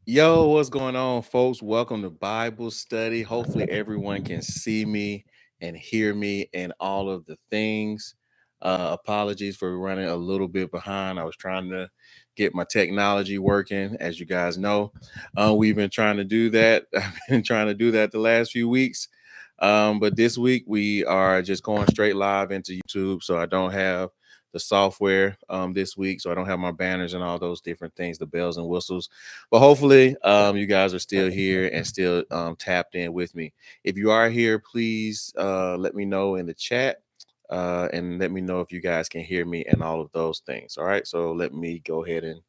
Yo, what's going on, folks? Welcome to Bible study. Hopefully, everyone can see me and hear me and all of the things. Apologies for running a little bit behind. I was trying to get my technology working. As you guys know, we've been trying to do that. I've been trying to do that the last few weeks. But this week, we are just going straight live into YouTube. So I don't have the software this week. So I don't have my banners and all those different things, the bells and whistles, but hopefully, you guys are still here and still tapped in with me. If you are here, please let me know in the chat and let me know if you guys can hear me and all of those things. All right. So let me go ahead and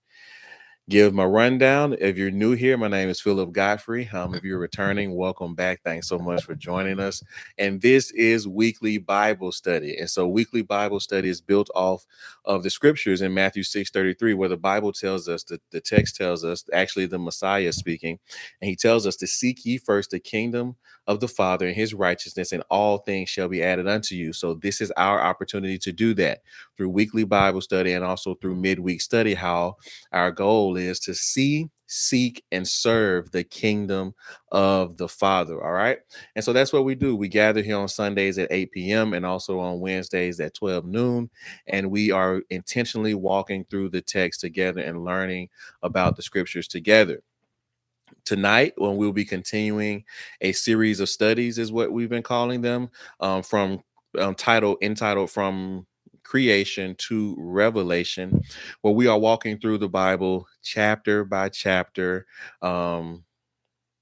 give my rundown. If you're new here, my name is Phillip Godfrey. If you're returning, welcome back. Thanks so much for joining us. And this is weekly Bible study. And so weekly Bible study is built off of the scriptures in Matthew 6:33, where the Bible tells us that the text tells us, actually the Messiah is speaking, and he tells us to seek ye first the kingdom of the Father and his righteousness, and all things shall be added unto you. So this is our opportunity to do that through weekly Bible study and also through midweek study. How our goal is to see, seek, and serve the kingdom of the Father. All right. And so that's what we do. We gather here on Sundays at 8 p.m. and also on Wednesdays at 12 noon. And we are intentionally walking through the text together and learning about the scriptures together. Tonight, when we'll be continuing a series of studies, is what we've been calling them, from entitled From Creation to Revelation, where we are walking through the Bible chapter by chapter,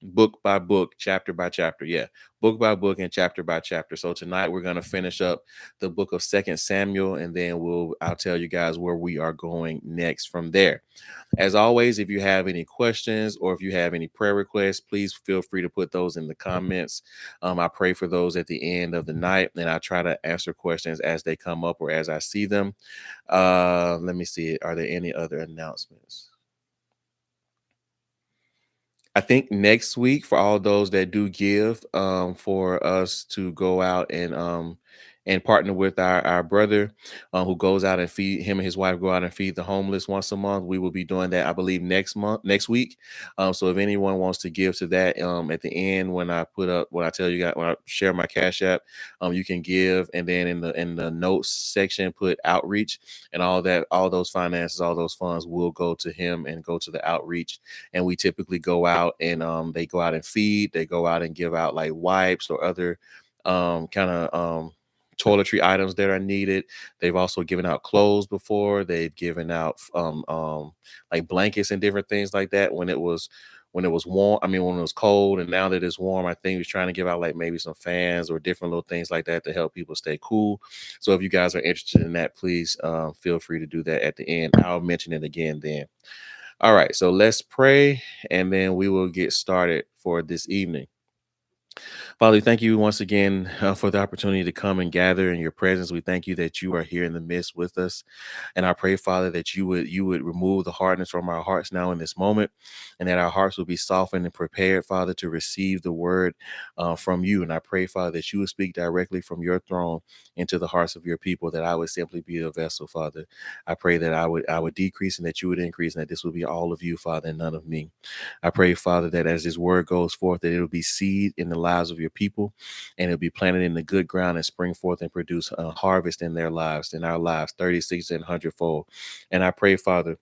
book by book, chapter by chapter. Yeah, book by book and chapter by chapter. So tonight we're going to finish up the book of Second Samuel, and then I'll tell you guys where we are going next from there. As always, if you have any questions or if you have any prayer requests, please feel free to put those in the comments. I pray for those at the end of the night, and I try to answer questions as they come up or as I see them. Let me see. Are there any other announcements? I think next week, for all those that do give, for us to go out and partner with our brother, who goes out and feed him and his wife go out and feed the homeless once a month. We will be doing that, I believe, next week. So if anyone wants to give to that, at the end when I put up when I tell you guys when I share my Cash App, you can give, and then in the notes section put outreach, and all those finances, all those funds will go to him and go to the outreach. And we typically go out and they go out and feed, they go out and give out like wipes or other kind of toiletry items that are needed. They've also given out clothes before. They've given out like blankets and different things like that when it was warm. I mean, when it was cold, and now that it's warm, I think he's trying to give out like maybe some fans or different little things like that to help people stay cool. So if you guys are interested in that, please feel free to do that at the end. I'll mention it again then. All right, so let's pray and then we will get started for this evening. Father, thank you once again for the opportunity to come and gather in your presence. We thank you that you are here in the midst with us. And I pray, Father, that you would remove the hardness from our hearts now in this moment, and that our hearts will be softened and prepared, Father, to receive the word from you. And I pray, Father, that you would speak directly from your throne into the hearts of your people, that I would simply be a vessel, Father. I pray that I would decrease and that you would increase, and that this would be all of you, Father, and none of me. I pray, Father, that as this word goes forth, that it'll be seed in the lives of your people, and it'll be planted in the good ground and spring forth and produce a harvest in their lives, in our lives, 36 and 100-fold. And I pray, Father,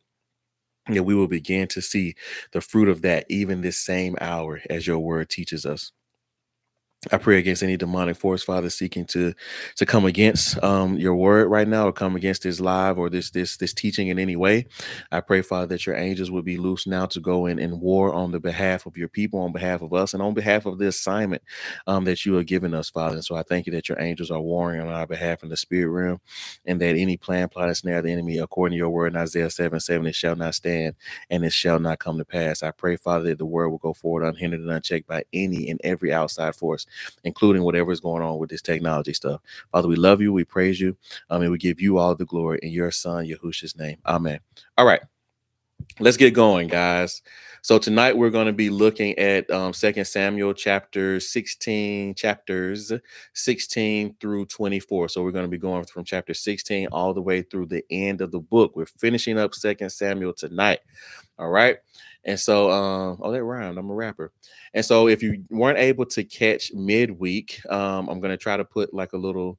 that we will begin to see the fruit of that even this same hour as your word teaches us. I pray against any demonic force, Father, seeking to come against your word right now, or come against this live or this teaching in any way. I pray, Father, that your angels will be loose now to go in and war on the behalf of your people, on behalf of us, and on behalf of the assignment that you are giving us, Father. And so I thank you that your angels are warring on our behalf in the spirit realm, and that any plan, plot, and snare of the enemy, according to your word in Isaiah 7:7, it shall not stand and it shall not come to pass. I pray, Father, that the word will go forward unhindered and unchecked by any and every outside force, including whatever is going on with this technology stuff. Father, we love you. We praise you. And we give you all the glory in your son, Yahushua's name. Amen. All right. Let's get going, guys. So tonight we're going to be looking at 2 Samuel chapters 16 through 24. So we're going to be going from chapter 16 all the way through the end of the book. We're finishing up 2 Samuel tonight. All right. And so, oh, that rhymed. I'm a rapper. And so, if you weren't able to catch midweek, I'm gonna try to put like a little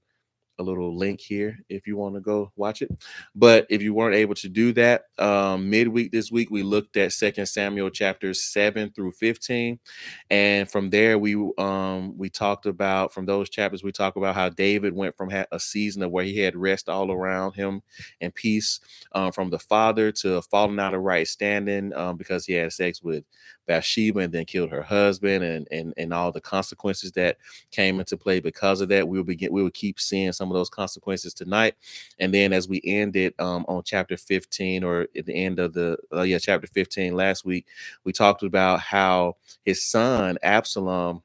link here if you want to go watch it. But if you weren't able to do that, midweek this week we looked at Second Samuel chapters 7 through 15, and from there we talked about from those chapters we talked about how David went from a season of where he had rest all around him and peace from the father to falling out of right standing because he had sex with Bathsheba and then killed her husband and all the consequences that came into play because of that. We will keep seeing some of those consequences tonight. And then as we ended on chapter 15, or at the end of the chapter 15 last week, we talked about how his son Absalom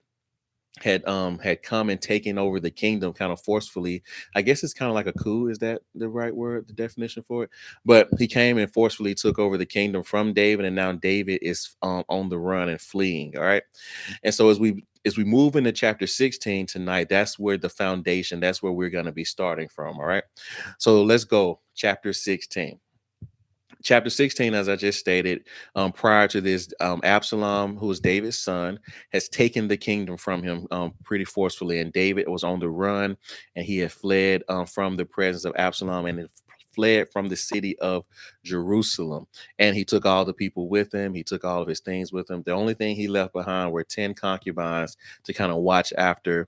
had come and taken over the kingdom kind of forcefully. I guess it's kind of like a coup. Is that the right word, the definition for it? But he came and forcefully took over the kingdom from David, and now David is on the run and fleeing. All right. And so as we move into chapter 16 tonight, that's where the foundation, that's where we're going to be starting from. All right. So let's go. Chapter 16. Chapter 16, as I just stated, prior to this, Absalom, who is David's son, has taken the kingdom from him pretty forcefully. And David was on the run, and he had fled from the presence of Absalom and had fled from the city of Jerusalem. And he took all the people with him. He took all of his things with him. The only thing he left behind were 10 concubines to kind of watch after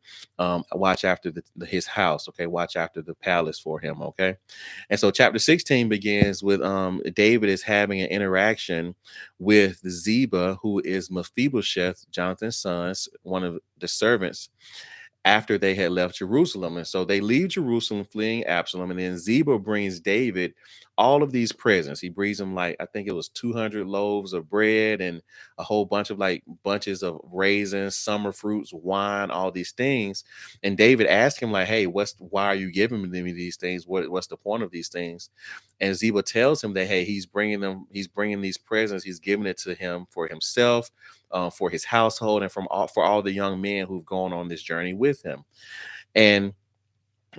his house. Okay, watch after the palace for him. Okay. And so chapter 16 begins with David is having an interaction with Ziba, who is Mephibosheth, Jonathan's son, one of the servants, after they had left Jerusalem. And so they leave Jerusalem fleeing Absalom. And then Ziba brings David all of these presents. He brings him, like, I think it was 200 loaves of bread and a whole bunch of like bunches of raisins, summer fruits, wine, all these things. And David asked him, like, hey, why are you giving me these things? What's the point of these things? And Ziba tells him that, hey, he's bringing these presents, he's giving it to him for himself, for his household, and for all the young men who've gone on this journey with him. And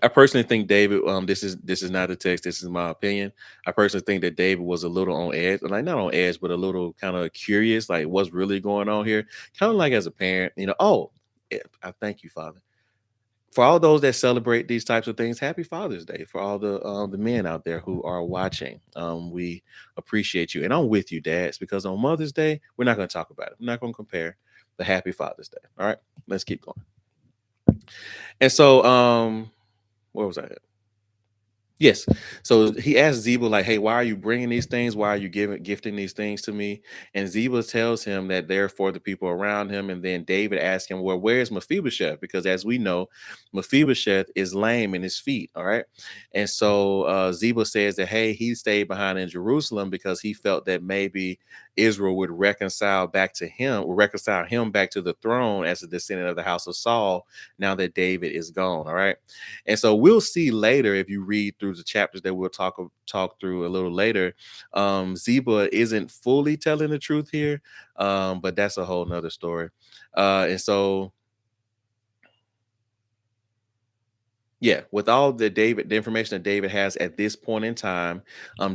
I personally think David, this is not a text, this is my opinion. I personally think that David was a little on edge, like not on edge, but a little kind of curious, like what's really going on here. Kind of like as a parent, oh, I thank you, Father. For all those that celebrate these types of things, happy Father's Day for all the men out there who are watching. We appreciate you, and I'm with you, dads, because on Mother's Day we're not going to talk about it. We're not going to compare. The happy Father's Day. All right, let's keep going. And so, where was I at? Yes. So he asked Ziba, like, hey, why are you bringing these things? Why are you gifting these things to me? And Ziba tells him that they're for the people around him. And then David asks him, well, where's Mephibosheth? Because as we know, Mephibosheth is lame in his feet. All right. And so Ziba says that, hey, he stayed behind in Jerusalem because he felt that maybe Israel would reconcile him back to the throne as a descendant of the house of Saul now that David is gone. All right. And so we'll see later, if you read through the chapters that we'll talk through a little later, Ziba isn't fully telling the truth here, but that's a whole nother story. And so, yeah, with all the information that David has at this point in time,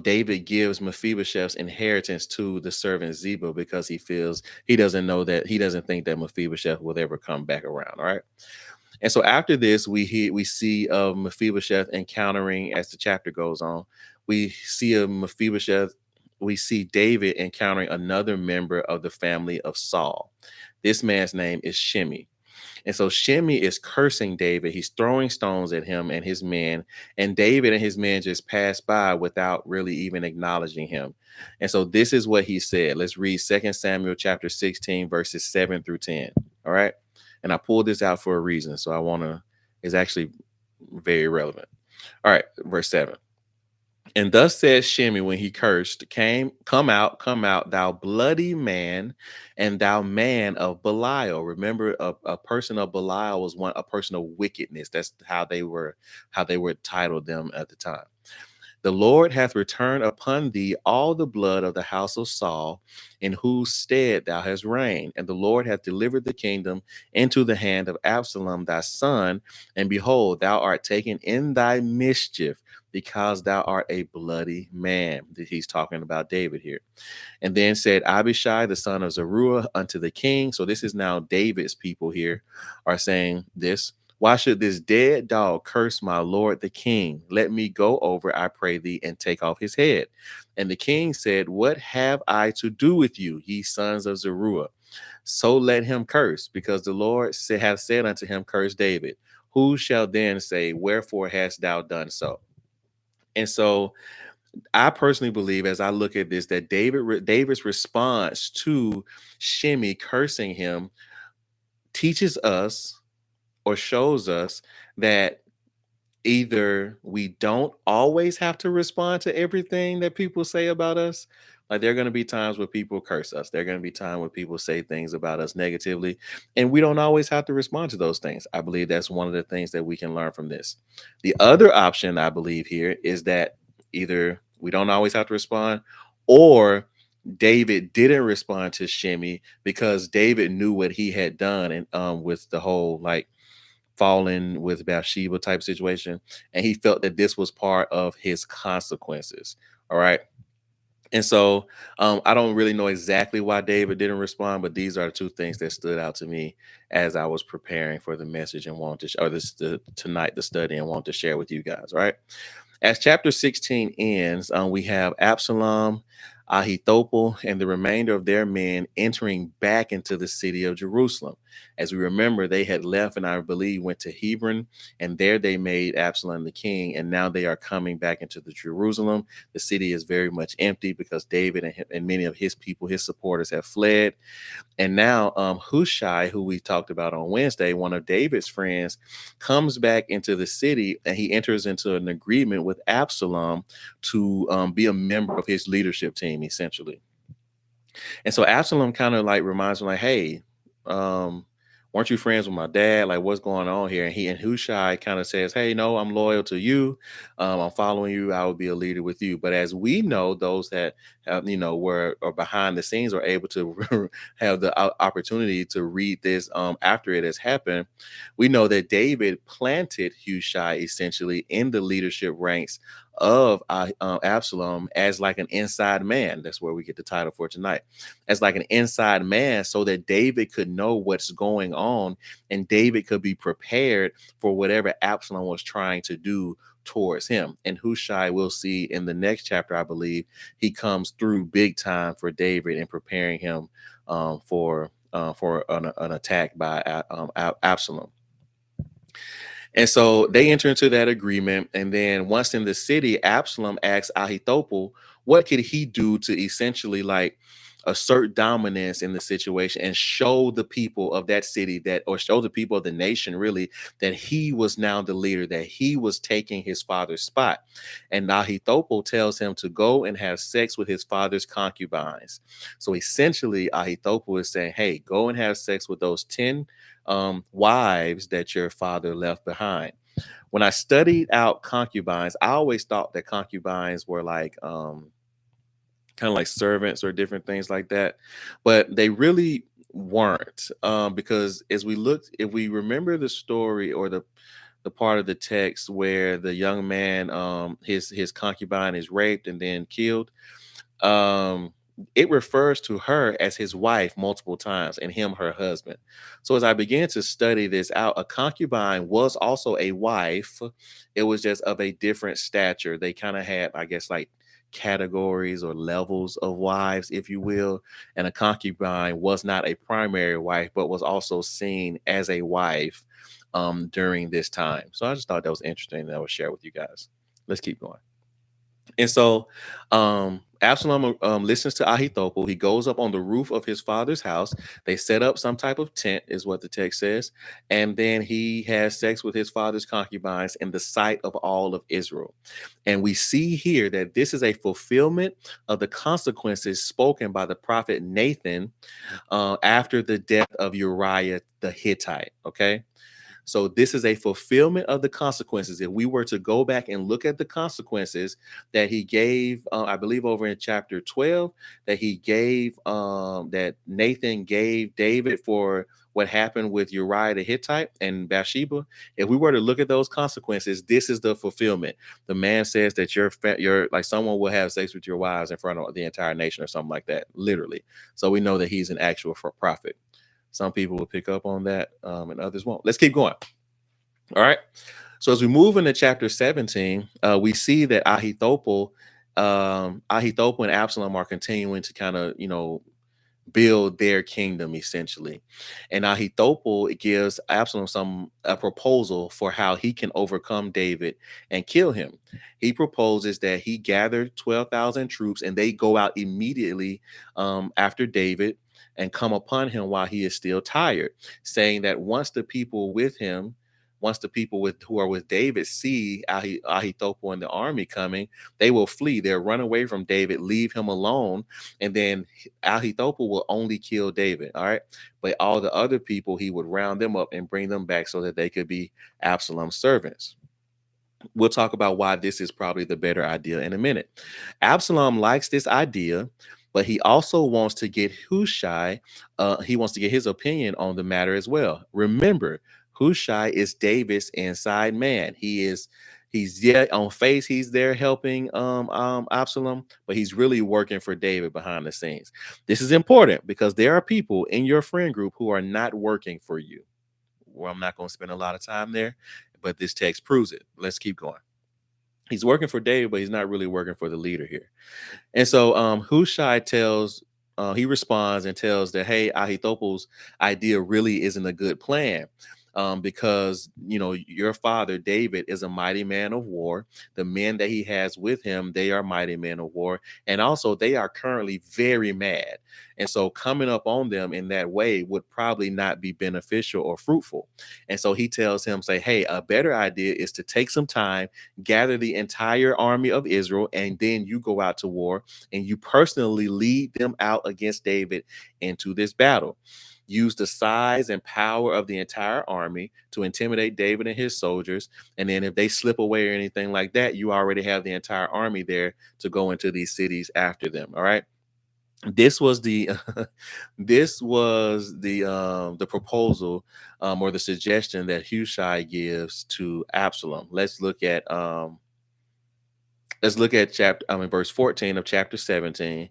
David gives Mephibosheth's inheritance to the servant Ziba because he doesn't think that Mephibosheth will ever come back around. All right. And so after this, we see Mephibosheth encountering, as the chapter goes on, we see we see David encountering another member of the family of Saul. This man's name is Shimei. And so Shimei is cursing David. He's throwing stones at him and his men. And David and his men just pass by without really even acknowledging him. And so this is what he said. Let's read 2 Samuel chapter 16, verses 7 through 10. All right. And I pulled this out for a reason. So it's actually very relevant. All right. Verse 7. And thus says Shimei when he cursed, come out, thou bloody man, and thou man of Belial. Remember, a person of Belial was a person of wickedness. That's how they were titled them at the time. The Lord hath returned upon thee all the blood of the house of Saul, in whose stead thou hast reigned. And the Lord hath delivered the kingdom into the hand of Absalom thy son. And behold, thou art taken in thy mischief, because thou art a bloody man. He's talking about David here. And then said Abishai, the son of Zeruiah, unto the king. So this is now David's people here are saying this. Why should this dead dog curse my lord the king? Let me go over, I pray thee, and take off his head. And the king said, what have I to do with you, ye sons of Zeruiah? So let him curse, because the Lord hath said unto him, curse David. Who shall then say, wherefore hast thou done so? And so I personally believe, as I look at this, that David's response to Shimei cursing him teaches us or shows us that either we don't always have to respond to everything that people say about us. Like there are going to be times where people curse us. There are going to be times where people say things about us negatively, and we don't always have to respond to those things. I believe that's one of the things that we can learn from this. The other option I believe here is that either we don't always have to respond, or David didn't respond to Shimei because David knew what he had done, and with the whole like fallen with Bathsheba type situation. And he felt that this was part of his consequences. All right. And so I don't really know exactly why David didn't respond, but these are two things that stood out to me as I was preparing for the message and wanted to, tonight, the study, and want to share with you guys. Right. As chapter 16 ends, we have Absalom, Ahithophel, and the remainder of their men entering back into the city of Jerusalem. As we remember, they had left and I believe went to Hebron, and there they made Absalom the king. And now they are coming back into the Jerusalem. The city is very much empty because David and many of his people, his supporters, have fled. And now Hushai, who we talked about on Wednesday, one of David's friends, comes back into the city and he enters into an agreement with Absalom to be a member of his leadership team, essentially. And so Absalom kind of like reminds him, like, hey, um, weren't you friends with my dad? Like, what's going on here? And Hushai kind of says, hey, no, I'm loyal to you. I'm following you. I will be a leader with you. But as we know, those that have, were or behind the scenes are able to have the opportunity to read this after it has happened. We know that David planted Hushai essentially in the leadership ranks of Absalom as like an inside man. That's where we get the title for tonight, as like an inside man, so that David could know what's going on and David could be prepared for whatever Absalom was trying to do towards him. And Hushai, we'll see in the next chapter, I believe, he comes through big time for David and preparing him for an attack by Absalom. And so they enter into that agreement. And then once in the city, Absalom asks Ahithophel, what could he do to essentially like assert dominance in the situation and show the people of that city or show the people of the nation really that he was now the leader, that he was taking his father's spot. And Ahithophel tells him to go and have sex with his father's concubines. So essentially, Ahithophel is saying, hey, go and have sex with those 10 wives that your father left behind. When I studied out concubines, I always thought that concubines were like kind of like servants or different things like that, but they really weren't, because as we looked, if we remember the story or the part of the text where the young man, his concubine is raped and then killed, um it refers to her as his wife multiple times and him her husband. So as I began to study this out, a concubine was also a wife. It was just of a different stature. They kind of had, I guess, like categories or levels of wives, if you will. And a concubine was not a primary wife but was also seen as a wife during this time. So I just thought that was interesting that I would share with you guys. Let's keep going. And so Absalom listens to Ahithophel. He goes up on the roof of his father's house. They set up some type of tent, is what the text says. And then he has sex with his father's concubines in the sight of all of Israel. And we see here that this is a fulfillment of the consequences spoken by the prophet Nathan after the death of Uriah the Hittite. Okay. So this is a fulfillment of the consequences. If we were to go back and look at the consequences that he gave, I believe over in chapter 12, that he gave, that Nathan gave David for what happened with Uriah the Hittite and Bathsheba. If we were to look at those consequences, this is the fulfillment. The man says that you're like someone will have sex with your wives in front of the entire nation or something like that, literally. So we know that he's an actual prophet. Some people will pick up on that, and others won't. Let's keep going. All right. So as we move into chapter 17, we see that Ahithophel and Absalom are continuing to kind of, build their kingdom essentially. And Ahithophel gives Absalom a proposal for how he can overcome David and kill him. He proposes that he gather 12,000 troops and they go out immediately after David and come upon him while he is still tired, saying that once the people with who are with David see Ahithophel and the army coming, they will flee. They'll run away from David, leave him alone, and then Ahithophel will only kill David. All right. But all the other people, he would round them up and bring them back so that they could be Absalom's servants. We'll talk about why this is probably the better idea in a minute. Absalom likes this idea, but he also wants to get Hushai, he wants to get his opinion on the matter as well. Remember, Hushai is David's inside man. He's on face, he's there helping Absalom, but he's really working for David behind the scenes. This is important because there are people in your friend group who are not working for you. Well, I'm not going to spend a lot of time there, but this text proves it. Let's keep going. He's working for David, but he's not really working for the leader here. And so Hushai he responds and tells that, hey, Ahithophel's idea really isn't a good plan. Because your father David is a mighty man of war. The men that he has with him, they are mighty men of war, and also they are currently very mad. And so coming up on them in that way would probably not be beneficial or fruitful. And so he tells him, say, hey, a better idea is to take some time, gather the entire army of Israel, and then you go out to war and you personally lead them out against David into this battle. Use the size and power of the entire army to intimidate David and his soldiers. And then if they slip away or anything like that, you already have the entire army there to go into these cities after them. All right. This was the the proposal, or the suggestion that Hushai gives to Absalom. Let's look at verse 14 of chapter 17.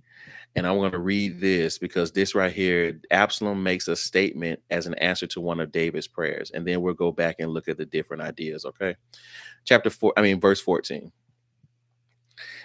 And I'm going to read this because this right here, Absalom makes a statement as an answer to one of David's prayers. And then we'll go back and look at the different ideas. Okay. Verse 14.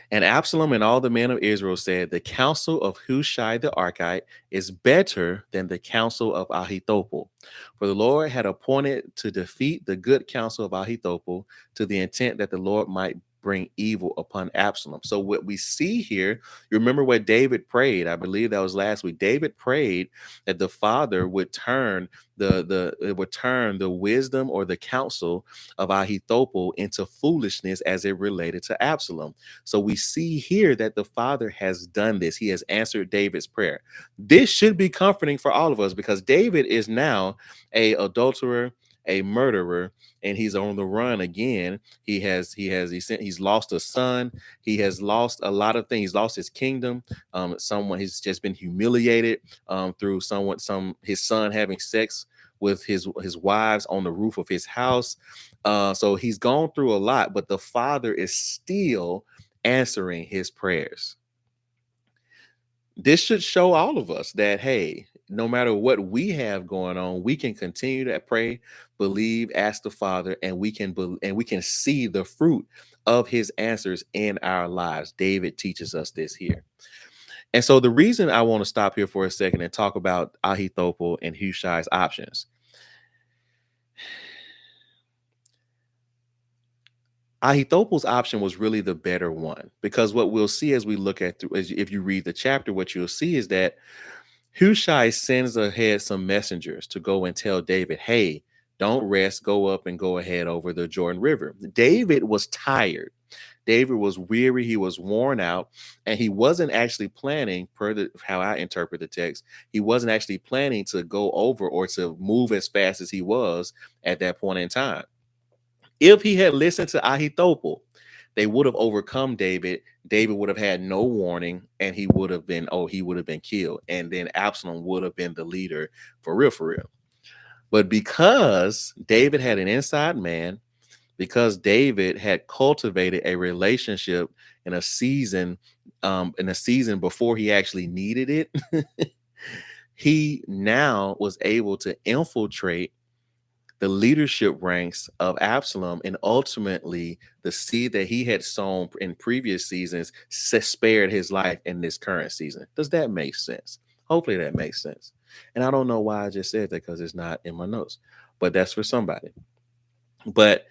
And Absalom and all the men of Israel said, the counsel of Hushai the Archite is better than the counsel of Ahithophel. For the Lord had appointed to defeat the good counsel of Ahithophel, to the intent that the Lord might bring evil upon Absalom. So what we see here, you remember what David prayed? I believe that was last week. David prayed that the Father would turn the wisdom or the counsel of Ahithophel into foolishness as it related to Absalom. So we see here that the Father has done this. He has answered David's prayer. This should be comforting for all of us because David is now a adulterer, a murderer, and he's on the run again. He's lost a son. He has lost a lot of things. He's lost his kingdom. He's just been humiliated through his son having sex with his wives on the roof of his house. So he's gone through a lot, but the Father is still answering his prayers. This should show all of us that, hey, no matter what we have going on, we can continue to pray, believe, ask the Father, and we can see the fruit of his answers in our lives. David teaches us this here. And so the reason I want to stop here for a second and talk about Ahithophel and Hushai's options. Ahithophel's option was really the better one, because what we'll see as we look at if you read the chapter, what you'll see is that Hushai sends ahead some messengers to go and tell David, hey, don't rest, go up and go ahead over the Jordan River. David was tired. David was weary, he was worn out, and he wasn't actually planning, how I interpret the text, he wasn't actually planning to go over or to move as fast as he was at that point in time. If he had listened to Ahithophel, they would have overcome David. David would have had no warning, and he would have been killed. And then Absalom would have been the leader for real, for real. But because David had an inside man, because David had cultivated a relationship in a season before he actually needed it, he now was able to infiltrate the leadership ranks of Absalom, and ultimately the seed that he had sown in previous seasons spared his life in this current season. Does that make sense? Hopefully that makes sense. And I don't know why I just said that because it's not in my notes, but that's for somebody. But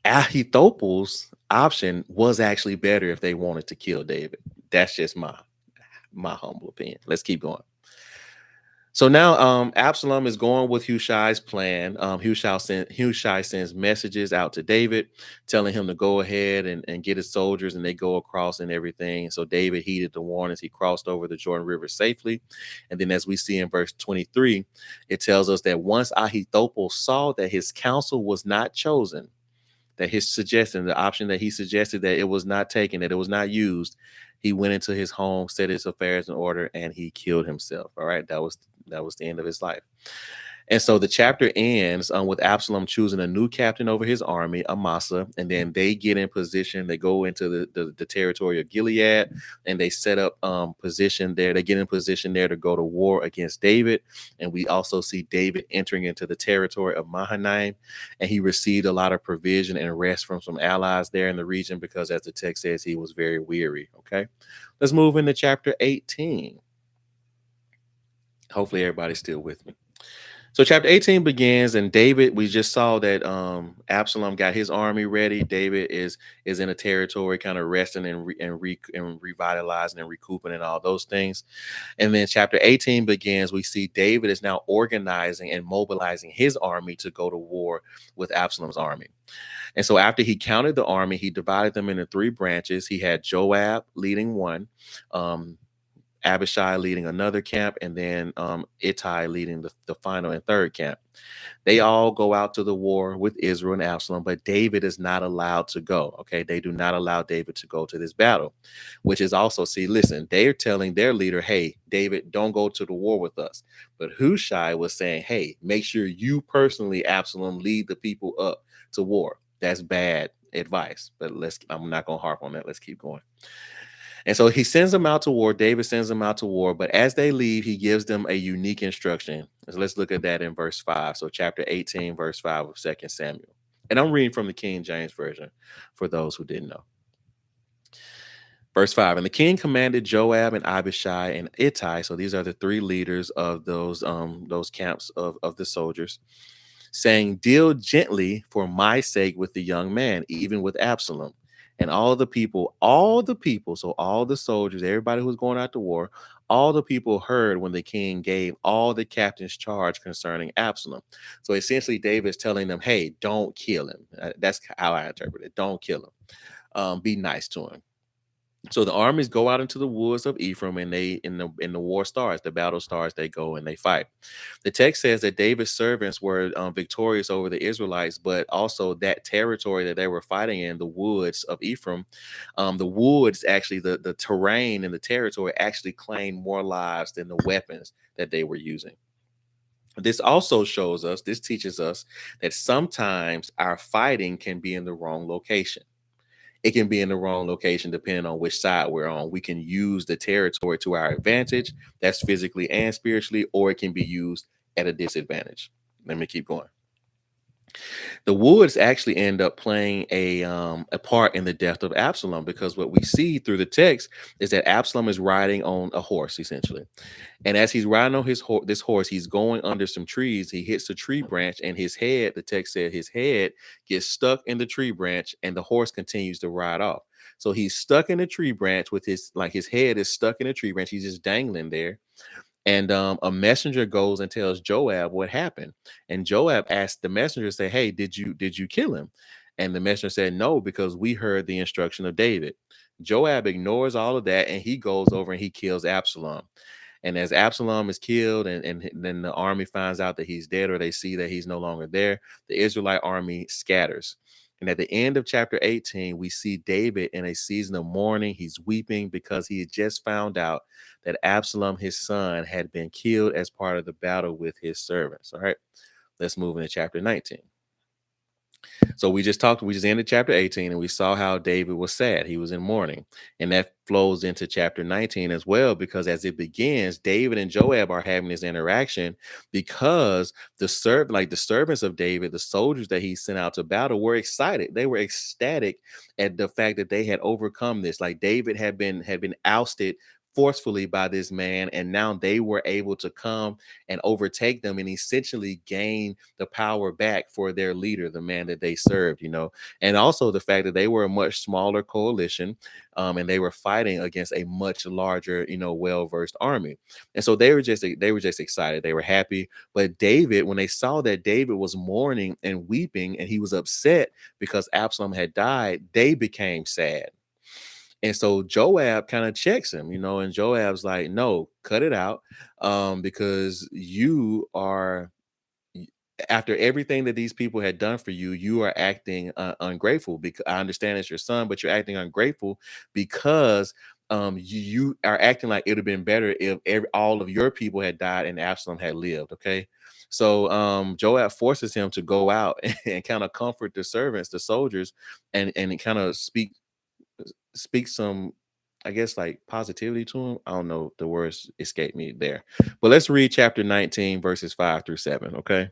Ahithophel's option was actually better if they wanted to kill David. That's just my humble opinion. Let's keep going. So now Absalom is going with Hushai's plan. Hushai sends messages out to David, telling him to go ahead and get his soldiers, and they go across and everything. So David heeded the warnings. He crossed over the Jordan River safely. And then as we see in verse 23, it tells us that once Ahithophel saw that his counsel was not chosen, that his suggestion, the option that he suggested, that it was not taken, that it was not used, he went into his home, set his affairs in order, and he killed himself. All right, that was the end of his life. And so the chapter ends with Absalom choosing a new captain over his army, Amasa, and then they get in position. They go into the territory of Gilead, and they set up position there. They get in position there to go to war against David. And we also see David entering into the territory of Mahanaim, and he received a lot of provision and rest from some allies there in the region because, as the text says, he was very weary. Okay, let's move into chapter 18. Hopefully everybody's still with me. So chapter 18 begins, and David, we just saw that Absalom got his army ready. David is in a territory kind of resting and revitalizing and recouping and all those things. And then chapter 18 begins, we see David is now organizing and mobilizing his army to go to war with Absalom's army. And so after he counted the army, he divided them into three branches. He had Joab leading one, Abishai leading another camp, and then Ittai leading the final and third camp. They all go out to the war with Israel and Absalom, but David is not allowed to go. Okay, they do not allow David to go to this battle, which is also, see, listen, they're telling their leader, hey, David, don't go to the war with us. But Hushai was saying, hey, make sure you personally, Absalom, lead the people up to war. That's bad advice, but I'm not going to harp on that. Let's keep going. And so he sends them out to war. David sends them out to war. But as they leave, he gives them a unique instruction. So let's look at that in verse 5. So chapter 18, verse 5 of 2 Samuel. And I'm reading from the King James Version for those who didn't know. Verse 5, and the king commanded Joab and Abishai and Ittai. So these are the three leaders of those camps of the soldiers, saying, deal gently for my sake with the young man, even with Absalom. And all the people, so all the soldiers, everybody who's going out to war, all the people heard when the king gave all the captains charge concerning Absalom. So essentially, David's telling them, hey, don't kill him. That's how I interpret it. Don't kill him. Be nice to him. So the armies go out into the woods of Ephraim, and they in the war starts, the battle starts, they go and they fight. The text says that David's servants were victorious over the Israelites, but also that territory that they were fighting in, the woods of Ephraim, the woods, actually the terrain and the territory actually claimed more lives than the weapons that they were using. This also this teaches us that sometimes our fighting can be in the wrong location. It can be in the wrong location depending on which side we're on. We can use the territory to our advantage, that's physically and spiritually, or it can be used at a disadvantage. Let me keep going. The woods actually end up playing a part in the death of Absalom, because what we see through the text is that Absalom is riding on a horse, essentially. And as he's riding on this horse, he's going under some trees. He hits a tree branch, and his head, the text said, his head gets stuck in the tree branch, and the horse continues to ride off. So he's stuck in the tree branch with his head is stuck in a tree branch. He's just dangling there. And a messenger goes and tells Joab what happened. And Joab asked the messenger, say, hey, did you kill him? And the messenger said, no, because we heard the instruction of David. Joab ignores all of that and he goes over and he kills Absalom. And as Absalom is killed, and then the army finds out that he's dead, or they see that he's no longer there, the Israelite army scatters. And at the end of chapter 18, we see David in a season of mourning. He's weeping because he had just found out that Absalom, his son, had been killed as part of the battle with his servants. All right, let's move into chapter 19. So we just ended chapter 18 and we saw how David was sad. He was in mourning. And that flows into chapter 19 as well, because as it begins, David and Joab are having this interaction because the servants of David, the soldiers that he sent out to battle, were excited. They were ecstatic at the fact that they had overcome this. Like David had been ousted forcefully by this man, and now they were able to come and overtake them and essentially gain the power back for their leader, the man that they served, and also the fact that they were a much smaller coalition, and they were fighting against a much larger, well-versed army. And so they were just excited. They were happy. But David, when they saw that David was mourning and weeping and he was upset because Absalom had died, they became sad. And so Joab kind of checks him, and Joab's like, no, cut it out. Because y- after everything that these people had done for you, you are acting ungrateful. Because I understand it's your son, but you're acting ungrateful because you are acting like it would have been better if all of your people had died and Absalom had lived. Okay. So Joab forces him to go out and kind of comfort the servants, the soldiers, and kind of speak some, I guess, like positivity to him. I don't know, the words escape me there. But let's read chapter 19, verses 5 through 7. Okay.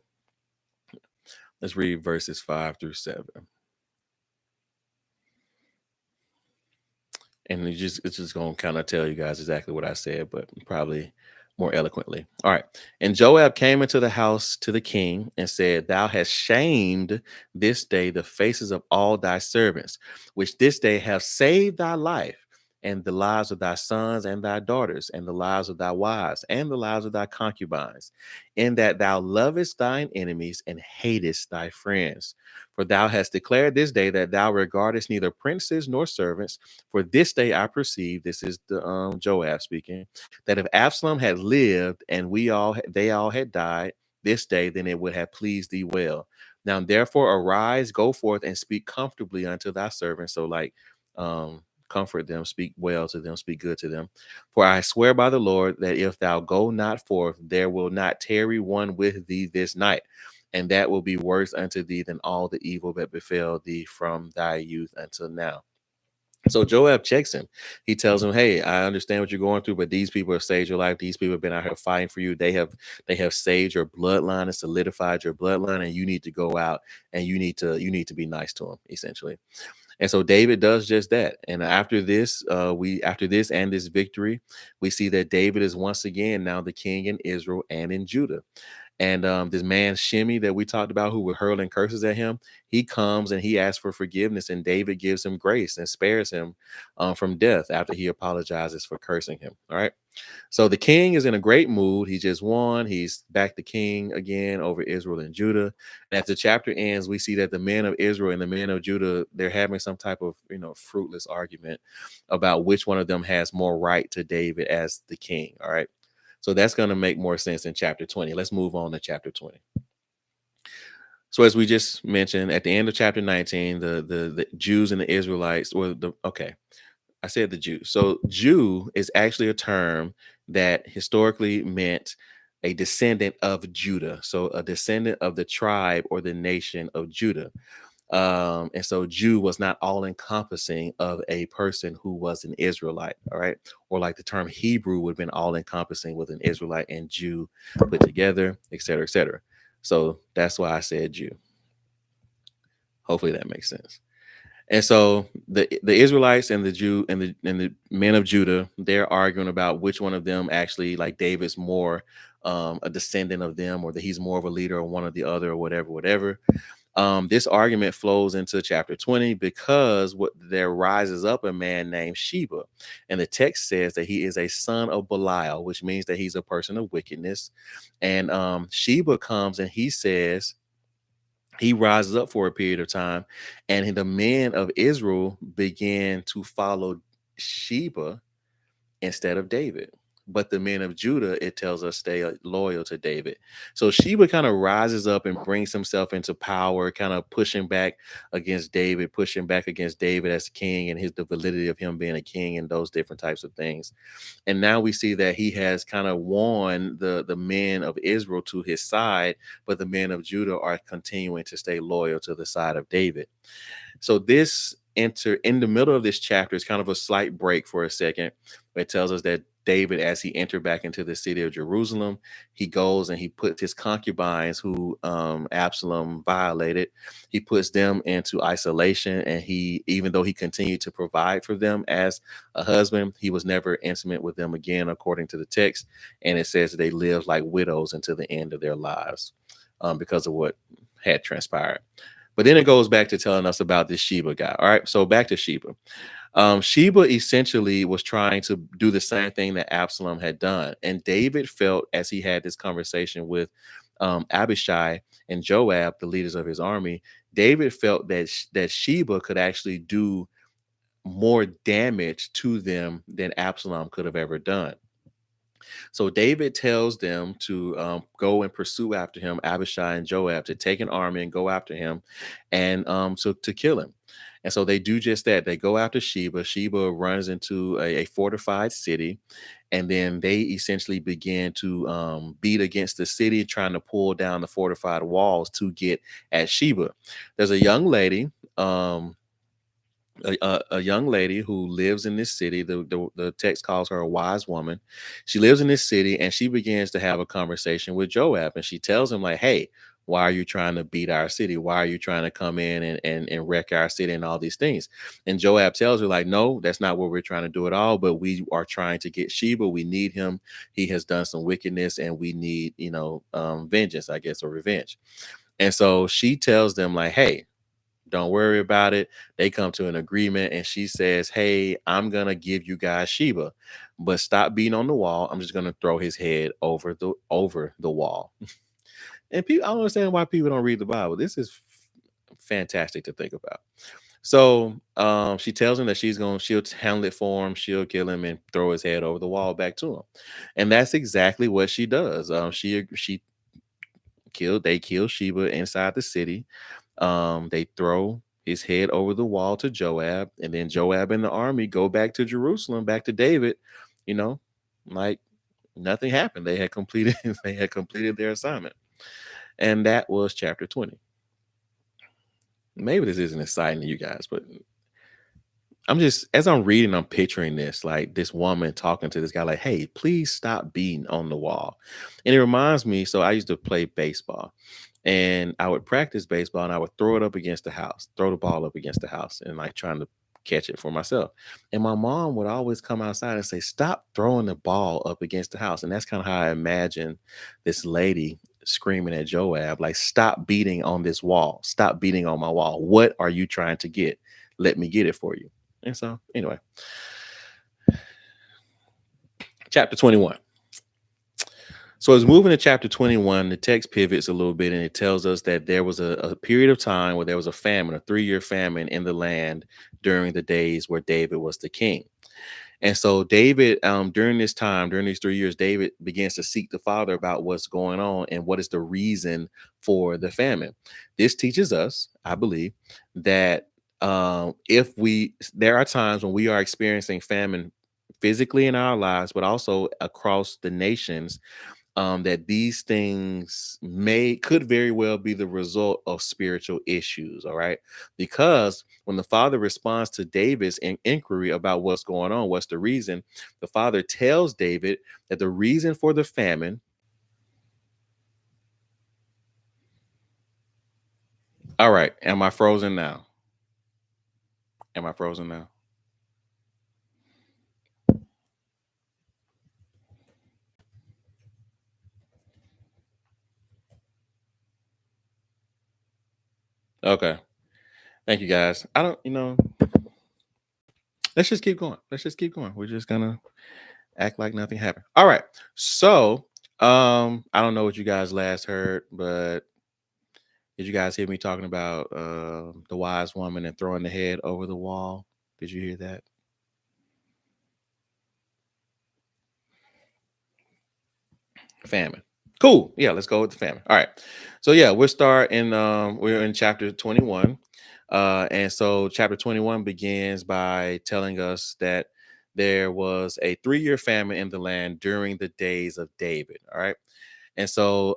Let's read verses 5 through 7. And it's just gonna kind of tell you guys exactly what I said, but probably more eloquently. All right. And Joab came into the house to the king and said, thou hast shamed this day the faces of all thy servants, which this day have saved thy life and the lives of thy sons and thy daughters, and the lives of thy wives, and the lives of thy concubines, in that thou lovest thine enemies and hatest thy friends. For thou hast declared this day that thou regardest neither princes nor servants. For this day I perceive, this is the Joab speaking, that if Absalom had lived and they all had died this day, then it would have pleased thee well. Now therefore arise, go forth and speak comfortably unto thy servants. So like comfort them, speak well to them, speak good to them. For I swear by the Lord that if thou go not forth, there will not tarry one with thee this night, and that will be worse unto thee than all the evil that befell thee from thy youth until now. So Joab checks him. He tells him, hey, I understand what you're going through, but these people have saved your life. These people have been out here fighting for you. They have saved your bloodline and solidified your bloodline, and you need to go out and you need to be nice to them, essentially. And so David does just that. And after this and this victory, we see that David is once again now the king in Israel and in Judah. And this man Shimei that we talked about, who were hurling curses at him, he comes and he asks for forgiveness, and David gives him grace and spares him from death after he apologizes for cursing him. All right. So the king is in a great mood. He just won. He's back the king again over Israel and Judah. And as the chapter ends, we see that the men of Israel and the men of Judah, they're having some type of, fruitless argument about which one of them has more right to David as the king. All right. So that's going to make more sense in chapter 20. Let's move on to chapter 20. So as we just mentioned, at the end of chapter 19, the Jews and the Israelites, I said the Jew. So Jew is actually a term that historically meant a descendant of Judah. So a descendant of the tribe or the nation of Judah. And so Jew was not all encompassing of a person who was an Israelite. All right. Or like the term Hebrew would have been all encompassing with an Israelite and Jew put together, et cetera, et cetera. So that's why I said Jew. Hopefully that makes sense. And so the Israelites and the Jew and the men of Judah, they're arguing about which one of them actually, like David's more a descendant of them, or that he's more of a leader, or one or the other, or whatever. This argument flows into chapter 20 because there rises up a man named Sheba, and the text says that he is a son of Belial, which means that he's a person of wickedness. And Sheba comes and he says He rises up for a period of time, and the men of Israel began to follow Sheba instead of David. But the men of Judah, it tells us, stay loyal to David. So Sheba kind of rises up and brings himself into power, kind of pushing back against David, pushing back against David as king and the validity of him being a king and those different types of things. And now we see that he has kind of won the men of Israel to his side, but the men of Judah are continuing to stay loyal to the side of David. So this enter in the middle of this chapter is kind of a slight break for a second. It tells us that David, as he entered back into the city of Jerusalem, he goes and he puts his concubines who Absalom violated, he puts them into isolation. And he, even though he continued to provide for them as a husband, he was never intimate with them again, according to the text. And it says that they lived like widows until the end of their lives because of what had transpired. But then it goes back to telling us about this Sheba guy. All right, so back to Sheba. Sheba essentially was trying to do the same thing that Absalom had done. And David felt, as he had this conversation with Abishai and Joab, the leaders of his army, David felt that, that Sheba could actually do more damage to them than Absalom could have ever done. So David tells them to go and pursue after him, Abishai and Joab, to take an army and go after him and to kill him. And so they do just that. They go after Sheba. Sheba runs into a fortified city, and then they essentially begin to beat against the city, trying to pull down the fortified walls to get at Sheba. There's a young lady. A young lady who lives in this city. The text calls her a wise woman. She lives in this city, and she begins to have a conversation with Joab, and she tells him like, "Hey, why are you trying to beat our city? Why are you trying to come in and wreck our city and all these things?" And Joab tells her like, "No, that's not what we're trying to do at all. But we are trying to get Sheba. We need him. He has done some wickedness, and we need vengeance, I guess, or revenge." And so she tells them like, "Hey, don't worry about it." They come to an agreement, and she says, "Hey, I'm gonna give you guys Sheba, but stop beating on the wall. I'm just gonna throw his head over the wall." And people, I don't understand why people don't read the Bible. This is fantastic to think about. So she tells him that she'll handle it for him, she'll kill him and throw his head over the wall back to him. And that's exactly what she does. They kill Sheba inside the city. They throw his head over the wall to Joab, and then Joab and the army go back to Jerusalem, back to David, you know, like nothing happened. They had completed they had completed their assignment. And that was chapter 20. Maybe this isn't exciting to you guys, but I'm just, as I'm reading, I'm picturing this, like this woman talking to this guy, like, "Hey, please stop beating on the wall." And it reminds me, so I used to play baseball, and I would practice baseball, and I would throw it up against the house, throw the ball up against the house, and like trying to catch it for myself. And my mom would always come outside and say, "Stop throwing the ball up against the house." And that's kind of how I imagine this lady screaming at Joab, like, "Stop beating on this wall. Stop beating on my wall. What are you trying to get? Let me get it for you." And so, anyway, chapter 21. So, as moving to chapter 21, the text pivots a little bit, and it tells us that there was a period of time where there was a famine, a 3-year famine in the land during the days where David was the king. And so David, during this time, during these 3 years, David begins to seek the Father about what's going on and what is the reason for the famine. This teaches us, I believe, that there are times when we are experiencing famine physically in our lives, but also across the nations, that these things could very well be the result of spiritual issues. All right, because when the father responds to David's inquiry about what's going on, what's the reason, the father tells David that the reason for the famine. All right, am I frozen now? Am I frozen now? Okay, thank you guys. I don't, let's just keep going. Let's just keep going. We're just gonna act like nothing happened. All right, so I don't know what you guys last heard, but Did you guys hear me talking about the wise woman and throwing the head over the wall? Did you hear that? Famine. Cool. Yeah, let's go with the famine. All right. So yeah, we're in chapter 21. And so chapter 21 begins by telling us that there was a 3-year famine in the land during the days of David. All right. And so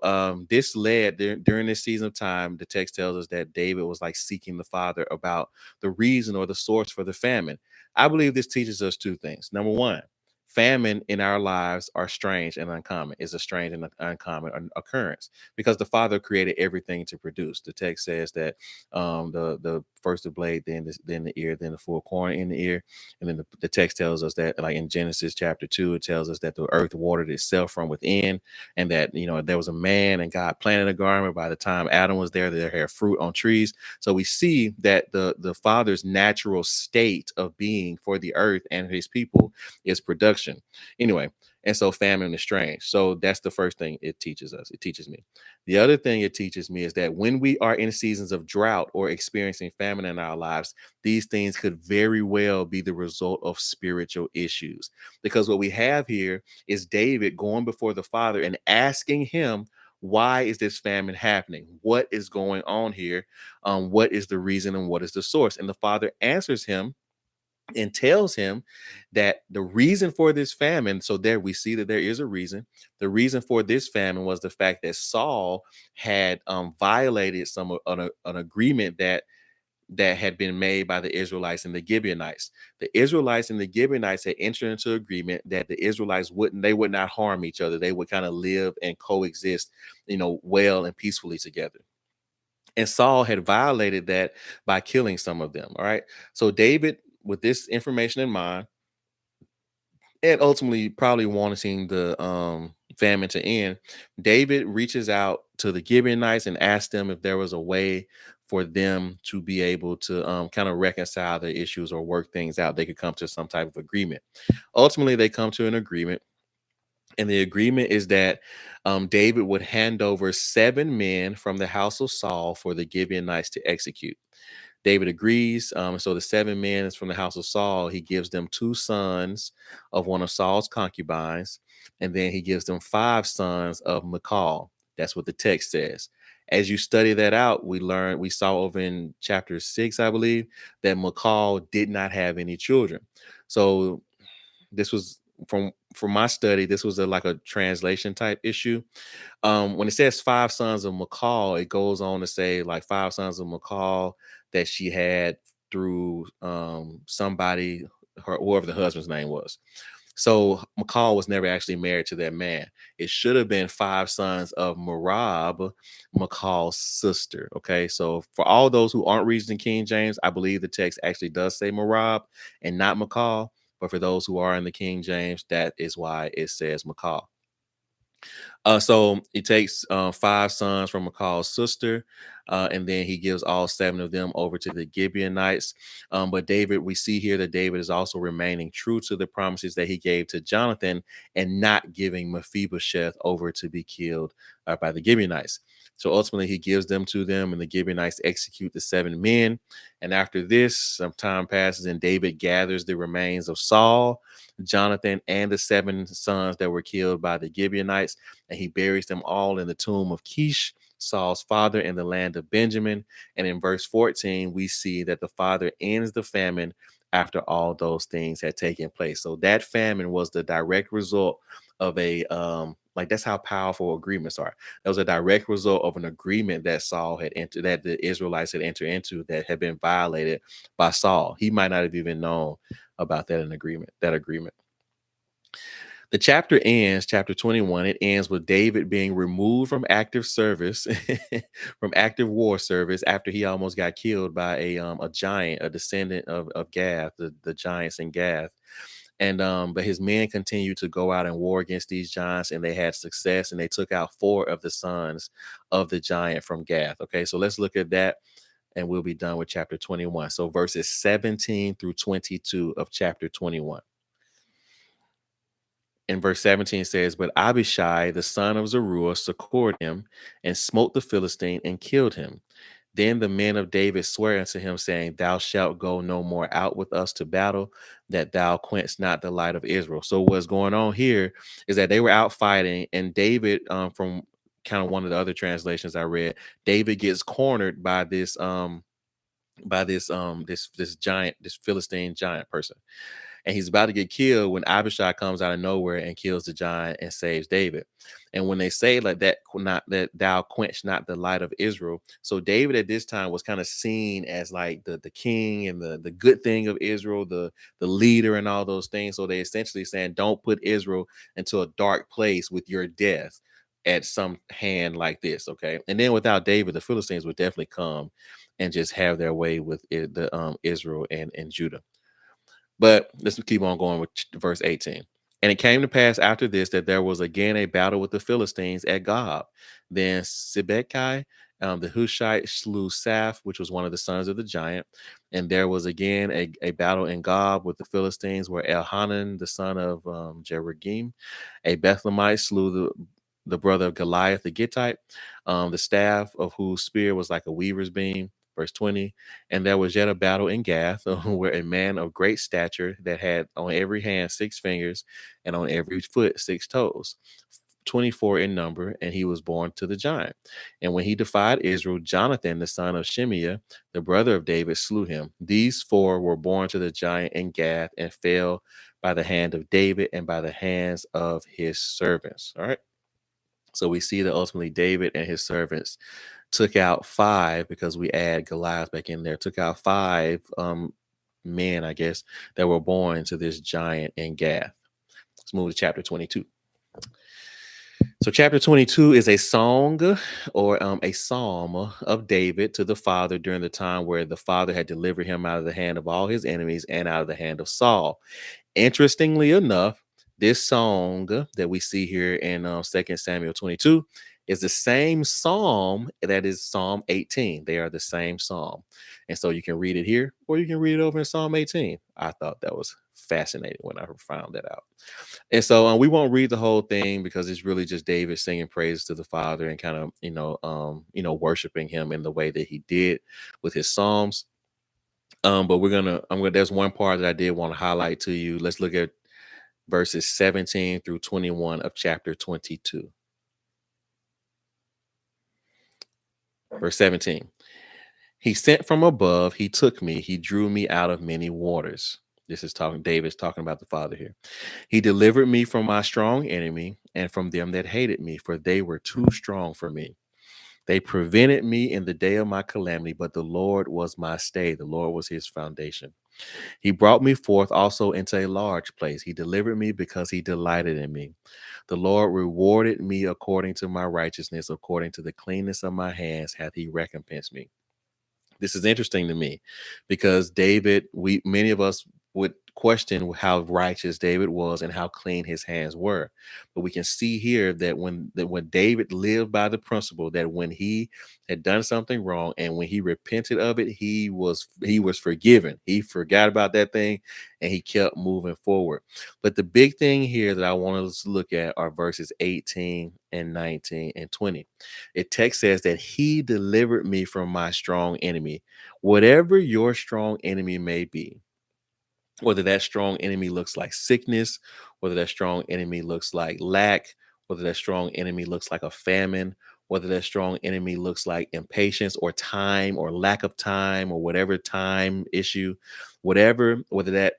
this led during this season of time, the text tells us that David was like seeking the Father about the reason or the source for the famine. I believe this teaches us two things. Number one, famine in our lives are strange and uncommon. It's a strange and uncommon occurrence because the Father created everything to produce. The text says that the first the blade, then the ear, then the full corn in the ear, and then the text tells us that, like in Genesis chapter 2, it tells us that the earth watered itself from within, and that there was a man and God planted a garden. By the time Adam was there, there had fruit on trees. So we see that the Father's natural state of being for the earth and his people is production. Anyway, and so famine is strange. So that's the first thing it teaches us. It teaches me. The other thing it teaches me is that when we are in seasons of drought or experiencing famine in our lives, these things could very well be the result of spiritual issues. Because what we have here is David going before the Father and asking him, why is this famine happening? What is going on here? What is the reason and what is the source? And the Father answers him and tells him that the reason for this famine, so there we see that there is a reason. The reason for this famine was the fact that Saul had violated an agreement that had been made by the Israelites and the Gibeonites. The Israelites and the Gibeonites had entered into agreement that the Israelites would not harm each other. They would kind of live and coexist, well and peacefully together. And Saul had violated that by killing some of them. All right. So David, with this information in mind, and ultimately probably wanting the famine to end, David reaches out to the Gibeonites and asks them if there was a way for them to be able to kind of reconcile the issues or work things out. They could come to some type of agreement. Ultimately, they come to an agreement. And the agreement is that David would hand over 7 men from the house of Saul for the Gibeonites to execute. David agrees. So the 7 men is from the house of Saul. He gives them 2 sons of one of Saul's concubines, and then he gives them 5 sons of Michal. That's what the text says. As you study that out, we saw over in chapter 6, I believe, that Michal did not have any children. So this was from my study, this was like a translation type issue. When it says 5 sons of Michal, it goes on to say like 5 sons of Michal that she had through somebody, whoever the husband's name was. So Michal was never actually married to that man. It should have been 5 sons of Merab, Michal's sister. Okay, so for all those who aren't reading King James, I believe the text actually does say Merab and not Michal. But for those who are in the King James, that is why it says Michal. So he takes 5 sons from Michal's sister, and then he gives all 7 of them over to the Gibeonites. But David, we see here that David is also remaining true to the promises that he gave to Jonathan and not giving Mephibosheth over to be killed by the Gibeonites. So ultimately, he gives them to them, and the Gibeonites execute the 7 men. And after this, some time passes, and David gathers the remains of Saul, Jonathan, and the 7 sons that were killed by the Gibeonites, and he buries them all in the tomb of Kish, Saul's father, in the land of Benjamin. And in verse 14, we see that the father ends the famine after all those things had taken place. So that famine was the direct result of like that's how powerful agreements are. That was a direct result of an agreement that Saul had entered, that the Israelites had entered into, that had been violated by Saul. He might not have even known about that agreement. The chapter ends, chapter 21, it ends with David being removed from active service, from active war service, after he almost got killed by a giant, a descendant of Gath, the giants in Gath. And but his men continued to go out and war against these giants, and they had success, and they took out 4 of the sons of the giant from Gath. Okay, so let's look at that, and we'll be done with chapter 21. So verses 17 through 22 of chapter 21. In verse 17 says, "But Abishai, the son of Zeruiah, succored him and smote the Philistine and killed him. Then the men of David swear unto him, saying, Thou shalt go no more out with us to battle, that thou quench not the light of Israel. So what's going on here is that they were out fighting, and David, from kind of one of the other translations I read, David gets cornered by this giant, this Philistine giant person, and he's about to get killed when Abishai comes out of nowhere and kills the giant and saves David. And when they say like that, not that thou quench not the light of Israel. So David at this time was kind of seen as like the king and the good thing of Israel, the leader and all those things. So they essentially saying, don't put Israel into a dark place with your death at some hand like this. Okay. And then without David, the Philistines would definitely come and just have their way with Israel and Judah. But let's keep on going with verse 18. And it came to pass after this that there was again a battle with the Philistines at Gob. Then Sibbecai, the Hushite, slew Saph, which was one of the sons of the giant. And there was again a battle in Gob with the Philistines, where Elhanan, the son of Jeragim, a Bethlehemite, slew the brother of Goliath the Gittite, the staff of whose spear was like a weaver's beam. Verse 20. And there was yet a battle in Gath, where a man of great stature that had on every hand 6 fingers and on every foot 6 toes, 24 in number, and he was born to the giant. And when he defied Israel, Jonathan, the son of Shimeah, the brother of David, slew him. These 4 were born to the giant in Gath and fell by the hand of David and by the hands of his servants. All right. So we see that ultimately David and his servants took out 5, because we add Goliath back in there, took out 5 men, I guess, that were born to this giant in Gath. Let's move to chapter 22. So chapter 22 is a song, or a psalm of David to the father during the time where the father had delivered him out of the hand of all his enemies and out of the hand of Saul. Interestingly enough, this song that we see here in 2 Samuel 22 is the same psalm that is Psalm 18. They are the same psalm. And so you can read it here or you can read it over in Psalm 18. I thought that was fascinating when I found that out. And so we won't read the whole thing because it's really just David singing praise to the Father and kind of, worshiping him in the way that he did with his psalms. But there's one part that I did want to highlight to you. Let's look at verses 17 through 21 of chapter 22. Verse 17. He sent from above, he took me, he drew me out of many waters. This is David's talking about the Father here. He delivered me from my strong enemy and from them that hated me, for they were too strong for me. They prevented me in the day of my calamity, but the Lord was my stay. The Lord was his foundation. He brought me forth also into a large place. He delivered me because he delighted in me. The Lord rewarded me according to my righteousness, according to the cleanness of my hands hath he recompensed me. This is interesting to me because David, many of us would question how righteous David was and how clean his hands were. But we can see here that when David lived by the principle that when he had done something wrong and when he repented of it, he was forgiven. He forgot about that thing and he kept moving forward. But the big thing here that I want us to look at are verses 18 and 19 and 20. It text says that he delivered me from my strong enemy. Whatever your strong enemy may be, whether that strong enemy looks like sickness, whether that strong enemy looks like lack, whether that strong enemy looks like a famine, whether that strong enemy looks like impatience or time or lack of time or whatever time issue, whether that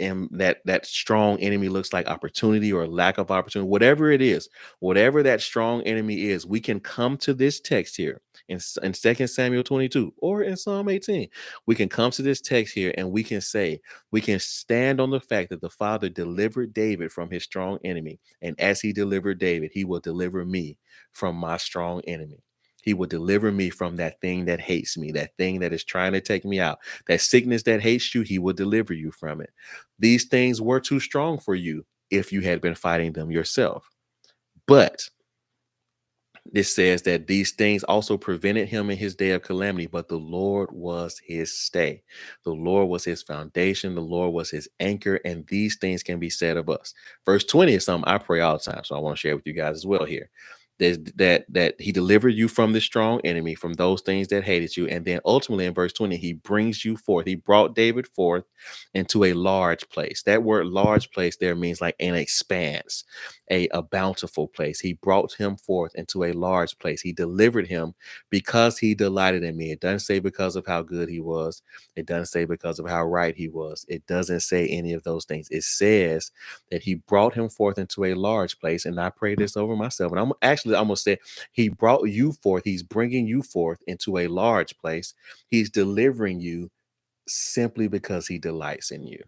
and that strong enemy looks like opportunity or lack of opportunity, whatever it is, whatever that strong enemy is, we can come to this text here in 2 Samuel 22 or in Psalm 18. We can come to this text here and we can say, we can stand on the fact that the Father delivered David from his strong enemy. And as he delivered David, he will deliver me from my strong enemy. He will deliver me from that thing that hates me, that thing that is trying to take me out, that sickness that hates you. He will deliver you from it. These things were too strong for you if you had been fighting them yourself. But this says that these things also prevented him in his day of calamity, but the Lord was his stay. The Lord was his foundation. The Lord was his anchor. And these things can be said of us. Verse 20 is something I pray all the time. So I want to share with you guys as well here. that he delivered you from the strong enemy, from those things that hated you. And then ultimately in verse 20, he brings you forth. He brought David forth into a large place. That word large place there means like an expanse, a bountiful place. He brought him forth into a large place. He delivered him because he delighted in me. It doesn't say because of how good he was. It doesn't say because of how right he was. It doesn't say any of those things. It says that he brought him forth into a large place. And I pray this over myself. And I'm going to say, he brought you forth. He's bringing you forth into a large place. He's delivering you simply because he delights in you.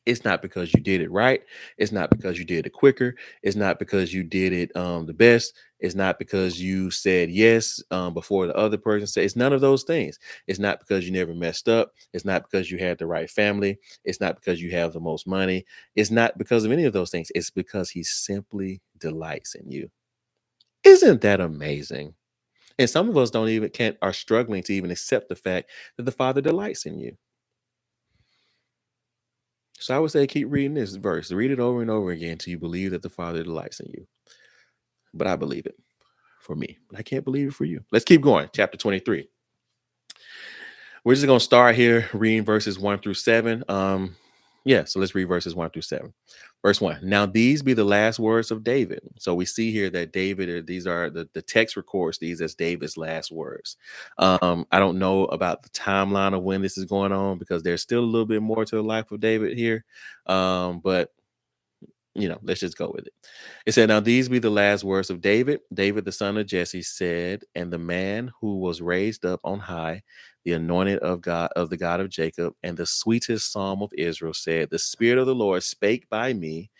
It's not because you did it right. It's not because you did it quicker. It's not because you did it the best. It's not because you said yes before the other person said. It's none of those things. It's not because you never messed up. It's not because you had the right family. It's not because you have the most money. It's not because of any of those things. It's because he simply delights in you. Isn't that amazing? And some of us don't even can't are struggling to even accept the fact that the Father delights in you. So I would say keep reading this verse. Read it over and over again until you believe that the Father delights in you. But I believe it for me. But I can't believe it for you. Let's keep going. Chapter 23. We're just gonna start here reading verses 1 through 7. Yeah, so let's read verses 1 through 7. Verse 1. Now these be the last words of David. So we see here that David, these are the text records these as David's last words. I don't know about the timeline of when this is going on because there's still a little bit more to the life of David here. But let's just go with it. It said, now these be the last words of David. David, the son of Jesse, said, and the man who was raised up on high, the anointed of God, of the God of Jacob, and the sweetest psalm of Israel said, the Spirit of the Lord spake by me,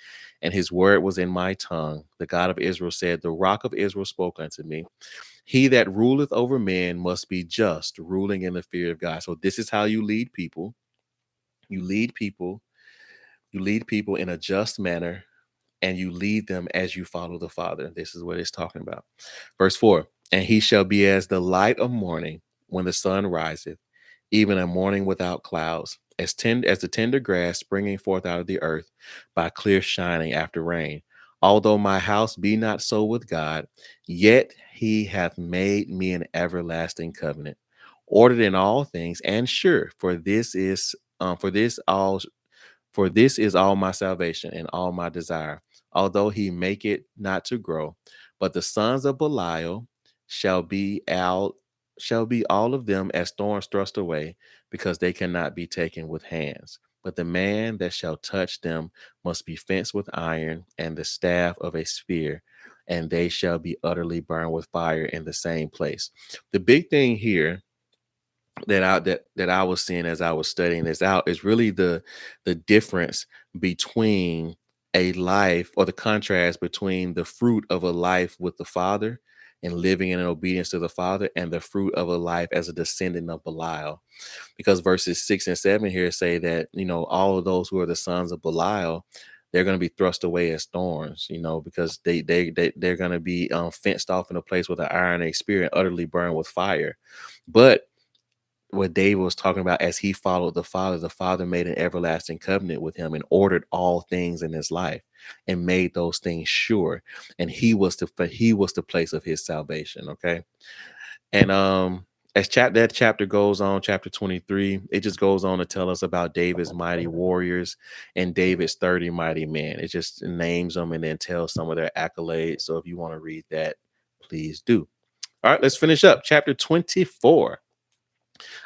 and his word was in my tongue. The God of Israel said, the rock of Israel spoke unto me. He that ruleth over men must be just, ruling in the fear of God. So this is how you lead people. You lead people. You lead people in a just manner, and you lead them as you follow the Father. This is what it's talking about. Verse 4, and he shall be as the light of morning when the sun riseth, even a morning without clouds, as the tender grass springing forth out of the earth by clear shining after rain. Although my house be not so with God, yet he hath made me an everlasting covenant, ordered in all things and sure. For this is all my salvation and all my desire, although he make it not to grow. But the sons of Belial shall be out shall be all of them as thorns thrust away, because they cannot be taken with hands. But the man that shall touch them must be fenced with iron and the staff of a spear, and they shall be utterly burned with fire in the same place. The big thing here that I was seeing as I was studying this out is really the difference between a life, or the contrast between the fruit of a life with the Father and living in obedience to the Father, and the fruit of a life as a descendant of Belial. Because verses 6 and 7 here say that all of those who are the sons of Belial, they're going to be thrust away as thorns, because they're going to be fenced off in a place with an iron and a spear and utterly burned with fire. But what David was talking about, as he followed the Father made an everlasting covenant with him and ordered all things in his life and made those things sure. And he was the place of his salvation. Okay. And as that chapter goes on, chapter 23, it just goes on to tell us about David's mighty warriors and David's 30 mighty men. It just names them and then tells some of their accolades. So if you want to read that, please do. All right, let's finish up. Chapter 24.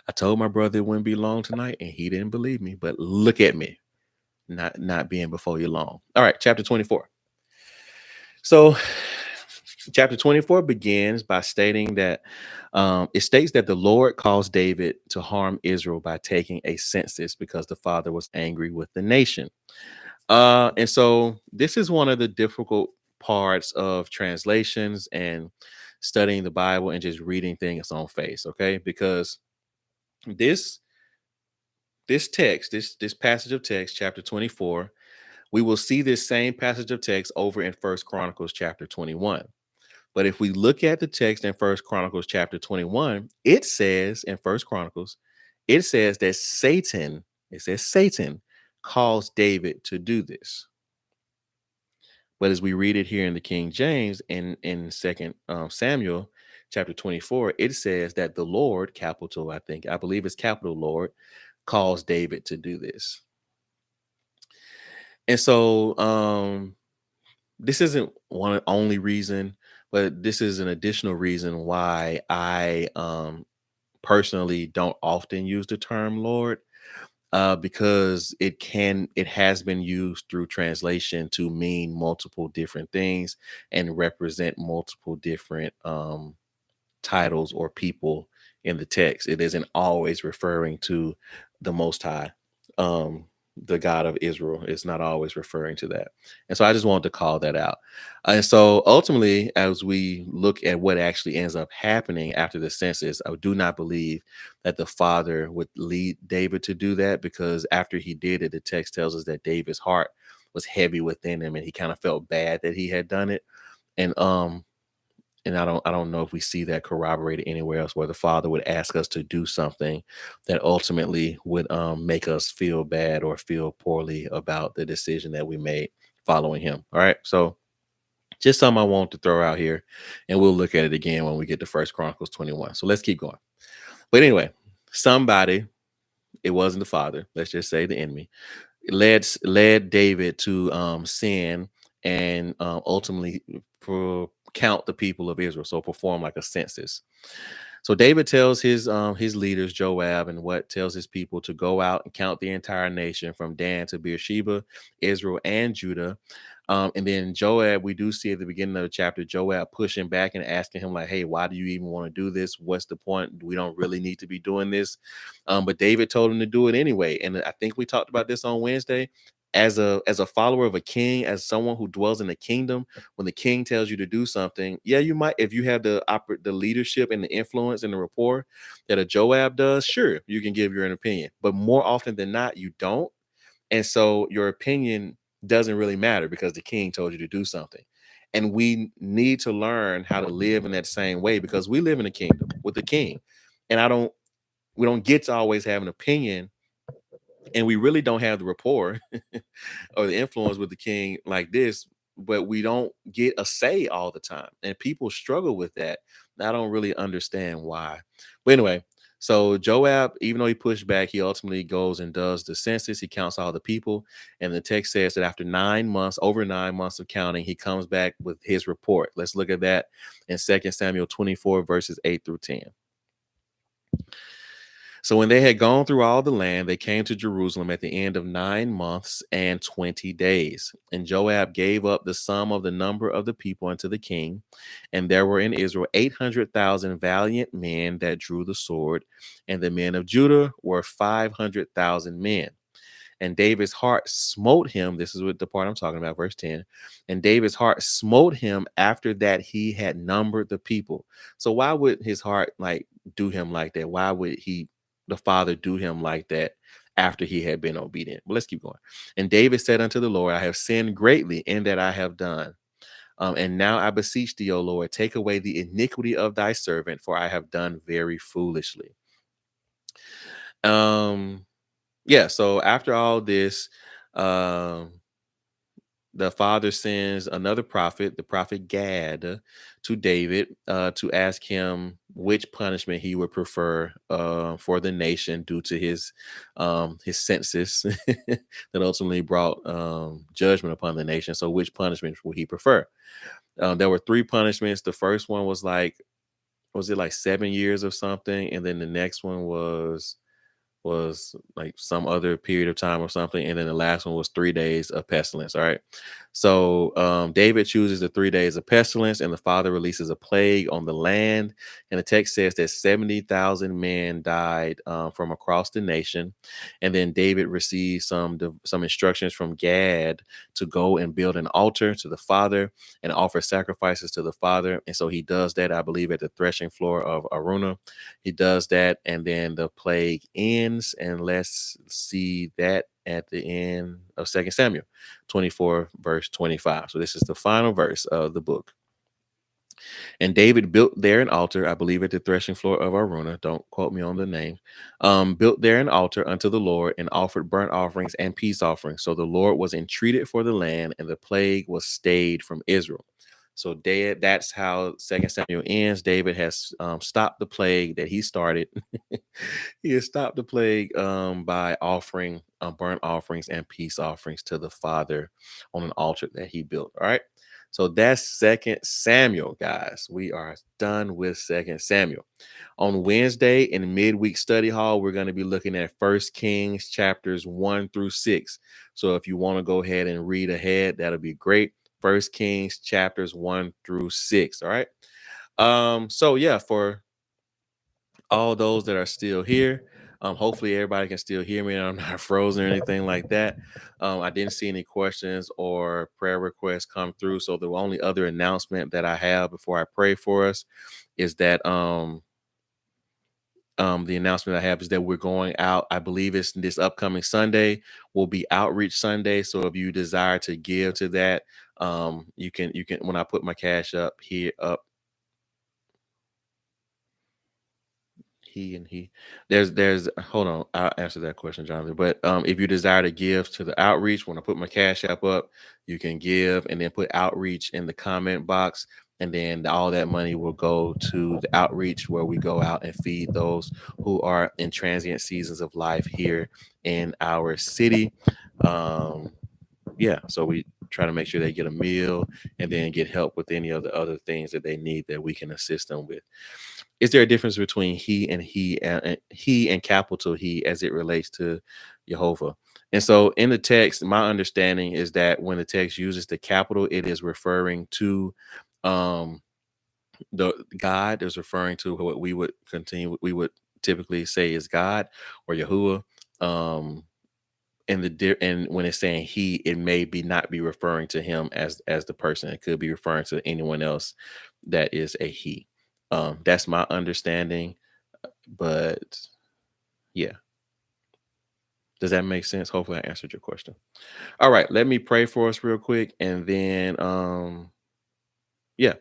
I told my brother it wouldn't be long tonight, and he didn't believe me. But look at me, not being before you long. All right, chapter 24. So, chapter 24 begins by stating that it states that the Lord caused David to harm Israel by taking a census because the Father was angry with the nation. And so this is one of the difficult parts of translations and studying the Bible and just reading things on face. Okay, because this this passage of text, chapter 24, we will see this same passage of text over in First Chronicles chapter 21. But if we look at the text in First Chronicles chapter 21, it says in First Chronicles, it says that Satan caused David to do this. But as we read it here in the King James in Second Samuel chapter 24, it says that the Lord, capital, I believe it's capital Lord, calls David to do this. And so this isn't one only reason, but this is an additional reason why I personally don't often use the term Lord, because it has been used through translation to mean multiple different things and represent multiple different titles or people in the text. It isn't always referring to the Most High, the God of Israel. It's not always referring to that. And so I just wanted to call that out. And so ultimately, as we look at what actually ends up happening after the census, I do not believe that the father would lead David to do that, because after he did it, the text tells us that David's heart was heavy within him and he kind of felt bad that he had done it. And I don't know if we see that corroborated anywhere else where the father would ask us to do something that ultimately would make us feel bad or feel poorly about the decision that we made following him. All right. So just something I want to throw out here, and we'll look at it again when we get to First Chronicles 21. So let's keep going. But anyway, somebody, it wasn't the father, let's just say the enemy, led David to sin and ultimately count the people of Israel. So perform like a census. So David tells his leaders, Joab, and what tells his people to go out and count the entire nation from Dan to Beersheba, Israel, and Judah. And then Joab, we do see at the beginning of the chapter, Joab pushing back and asking him, like, hey, why do you even want to do this? What's the point? We don't really need to be doing this. But David told him to do it anyway. And I think we talked about this on Wednesday. As a follower of a king, as someone who dwells in the kingdom, when the king tells you to do something, yeah, you might, if you have the leadership and the influence and the rapport that a Joab does, sure, you can give your own opinion. But more often than not, you don't. And so your opinion doesn't really matter because the king told you to do something. And we need to learn how to live in that same way, because we live in a kingdom with the king. And we don't get to always have an opinion, and we really don't have the rapport or the influence with the king like this, but we don't get a say all the time. And people struggle with that. I don't really understand why. But anyway, so Joab, even though he pushed back, he ultimately goes and does the census. He counts all the people. And the text says that after 9 months, over 9 months of counting, he comes back with his report. Let's look at that in 2 Samuel 24, verses 8 through 10. So when they had gone through all the land, they came to Jerusalem at the end of 9 months and 20 days. And Joab gave up the sum of the number of the people unto the king. And there were in Israel 800,000 valiant men that drew the sword, and the men of Judah were 500,000 men. And David's heart smote him. This is what the part I'm talking about, verse 10. And David's heart smote him after that he had numbered the people. So why would his heart like do him like that? Why would the father do him like that after he had been obedient? Well, let's keep going. And David said unto the Lord, I have sinned greatly in that I have done. And now I beseech thee, O Lord, take away the iniquity of thy servant, for I have done very foolishly. Yeah, so after all this, um, the father sends another prophet, the prophet Gad, to David to ask him which punishment he would prefer for the nation due to his census that ultimately brought judgment upon the nation. So, which punishment would he prefer? There were three punishments. The first one was it like 7 years of something, and then the next one was like some other period of time or something. And then the last one was 3 days of pestilence. All right. So David chooses the 3 days of pestilence, and the father releases a plague on the land. And the text says that 70,000 men died from across the nation. And then David receives some instructions from Gad to go and build an altar to the father and offer sacrifices to the father. And so he does that, I believe, at the threshing floor of Aruna. He does that, and then the plague ends. And let's see that at the end of 2 Samuel 24, verse 25. So this is the final verse of the book. And David built there an altar, I believe, at the threshing floor of Aruna. Don't quote me on the name. Built there an altar unto the Lord and offered burnt offerings and peace offerings. So the Lord was entreated for the land, and the plague was stayed from Israel. So that's how Second Samuel ends. David has stopped the plague that he started. He has stopped the plague by offering burnt offerings and peace offerings to the Father on an altar that he built. All right. So that's Second Samuel, guys. We are done with Second Samuel. On Wednesday in midweek study hall, we're going to be looking at First Kings chapters 1 through 6. So if you want to go ahead and read ahead, that'll be great. First Kings chapters 1 through 6. All right. So yeah, for all those that are still here. Hopefully everybody can still hear me and I'm not frozen or anything like that. I didn't see any questions or prayer requests come through. So the only other announcement that I have before I pray for us is that the announcement I have is that we're going out. I believe it's this upcoming Sunday will be Outreach Sunday. So if you desire to give to that, you can when I put my cash up here up he and he there's hold on, I'll answer that question, Jonathan. But if you desire to give to the outreach, when I put my cash app up, you can give and then put outreach in the comment box, and then all that money will go to the outreach where we go out and feed those who are in transient seasons of life here in our city. um yeah, so we try to make sure they get a meal and then get help with any of the other things that they need that we can assist them with. Is there a difference between he and capital He as it relates to Jehovah? And so in the text, my understanding is that when the text uses the capital, it is referring to um the God, is referring to what we would typically say is God or Yahuwah. Um and when it's saying he, it may be not be referring to him as the person. It could be referring to anyone else that is a he. That's my understanding. But yeah, does that make sense? Hopefully I answered your question. All right, let me pray for us real quick, and then yeah.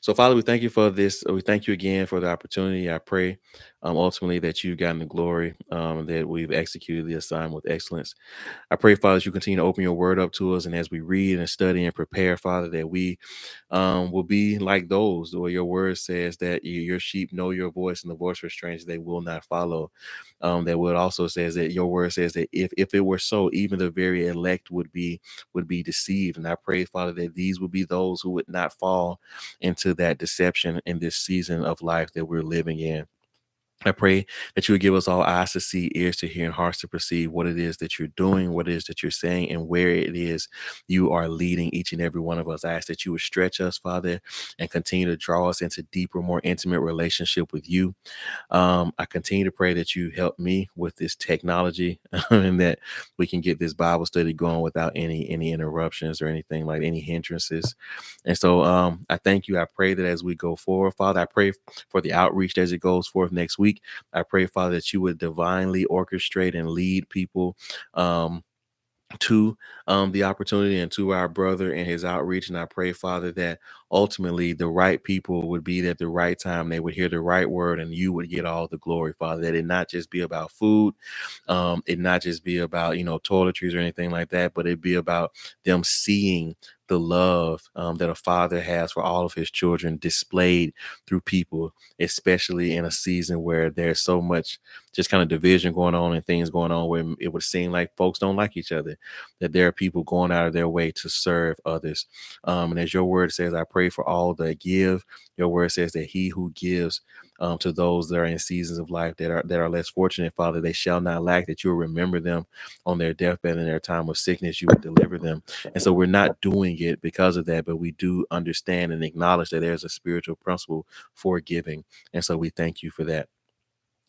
So Father, we thank you for this. We thank you again for the opportunity. I pray ultimately that you've gotten the glory, that we've executed the assignment with excellence. I pray, Father, that you continue to open your word up to us. And as we read and study and prepare, Father, that we will be like those where your word says that your sheep know your voice, and the voice of strangers they will not follow. That word also says that your word says that if it were so, even the very elect would be deceived. And I pray, Father, that these would be those who would not fall into that deception in this season of life that we're living in. I pray that you would give us all eyes to see, ears to hear, and hearts to perceive what it is that you're doing, what it is that you're saying, and where it is you are leading each and every one of us. I ask that you would stretch us, Father, and continue to draw us into deeper, more intimate relationship with you. I continue to pray that you help me with this technology and that we can get this Bible study going without any interruptions or anything like any hindrances. And so I thank you. I pray that as we go forward, Father, I pray for the outreach as it goes forth next week. I pray, Father, that you would divinely orchestrate and lead people to the opportunity and to our brother and his outreach. And I pray, Father, that ultimately the right people would be at the right time. They would hear the right word and you would get all the glory, Father, that it not just be about food, it not just be about, toiletries or anything like that, but it be about them seeing the love that a father has for all of his children displayed through people, especially in a season where there's so much just kind of division going on and things going on where it would seem like folks don't like each other, that there are people going out of their way to serve others. And as your word says, I pray for all that give. Your word says that he who gives to those that are in seasons of life that are less fortunate, Father, they shall not lack, that you will remember them on their deathbed and their time of sickness, you would deliver them. And so we're not doing it because of that, but we do understand and acknowledge that there's a spiritual principle for giving. And so we thank you for that.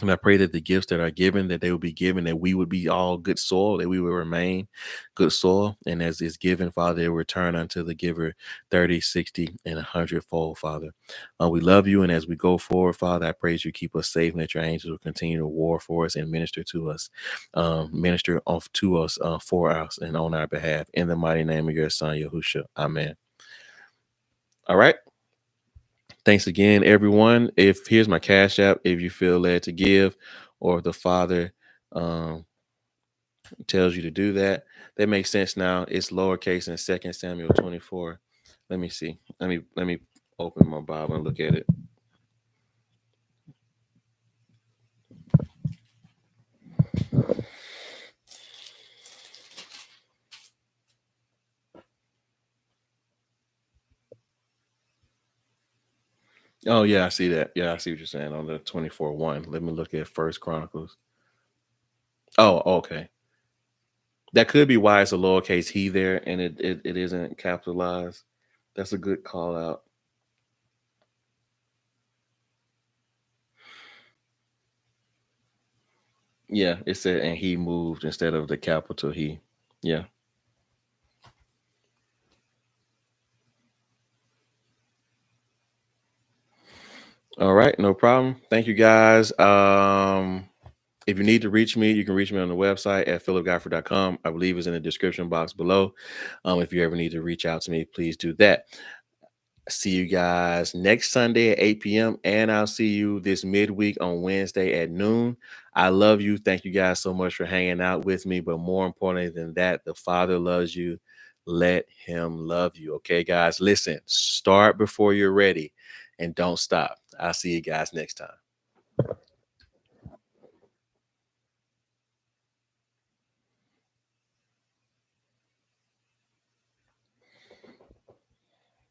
And I pray that the gifts that are given, that they will be given, that we would be all good soil, that we will remain good soil. And as is given, Father, it will return unto the giver 30, 60, and 100-fold, Father. We love you. And as we go forward, Father, I pray that you keep us safe and that your angels will continue to war for us and minister to us, minister off to us, for us, and on our behalf. In the mighty name of your son, Yahusha. Amen. All right. Thanks again, everyone. If here's my cash app, if you feel led to give, or if the Father um, tells you to do that, that makes sense. Now it's lowercase in 2 Samuel 24. Let me see. Let me open my Bible and look at it. Oh yeah, I see that. Yeah, I see what you're saying on the 24:1. Let me look at First Chronicles. Oh, okay. That could be why it's a lowercase he there and it isn't capitalized. That's a good call out. Yeah, it said and he moved instead of the capital he. Yeah. All right, no problem. Thank you guys. If you need to reach me, you can reach me on the website at phillupgee.com. I believe it's in the description box below. If you ever need to reach out to me, please do that. See you guys next Sunday at 8 p.m. And I'll see you this midweek on Wednesday at noon. I love you. Thank you guys so much for hanging out with me. But more importantly than that, the Father loves you. Let him love you. Okay, guys, listen, start before you're ready and don't stop. I'll see you guys next time.